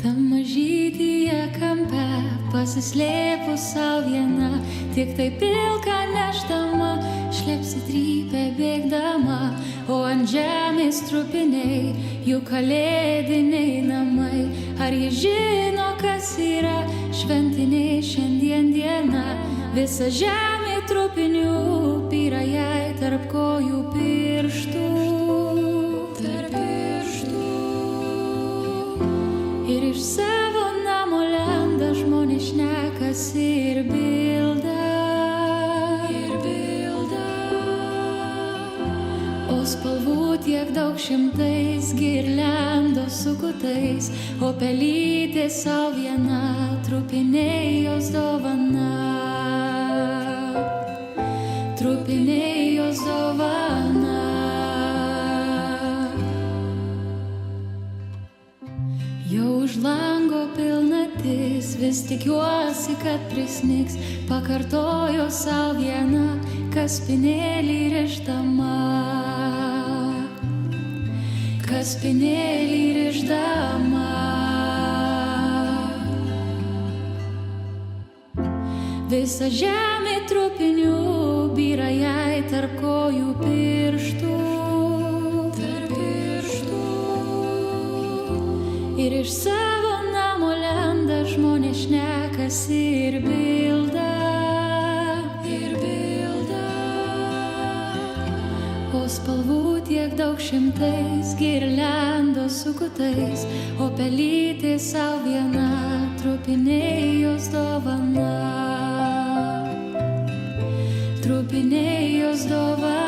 Tam mažytyje kampe pasislėpus sau viena, tik tai pilka nešdama, šlepsi trypė bėgdama, o ant žemės trupiniai, jų kalėdiniai namai. Ar ji žino, kas yra šventiniai šiandien diena? Visa žemė trupinių pyra jai tarp kojų pirštų. Ir iš savo namo lenda žmonės šnekasi ir bilda. O spalvų tiek daug šimtais, girliandos su kutais, o pelytė sau viena, trupiniai jos dovana. Trupiniai jos dovana. Jau už lango pilnatis, vis tikiuosi, kad prisnigs, pakartojo sau viena, kaspinėlį rišdama. Kaspinėlį rišdama. Visa žemė trupinių byra jai tarp kojų pirštų. Ir iš savo namo lenda žmonės šnekasi ir bilda. O spalvų tiek daug šimtais, girliandos su kutais, o pelytė sau viena, trupiniai jos dovana. Trupiniai jos dovana.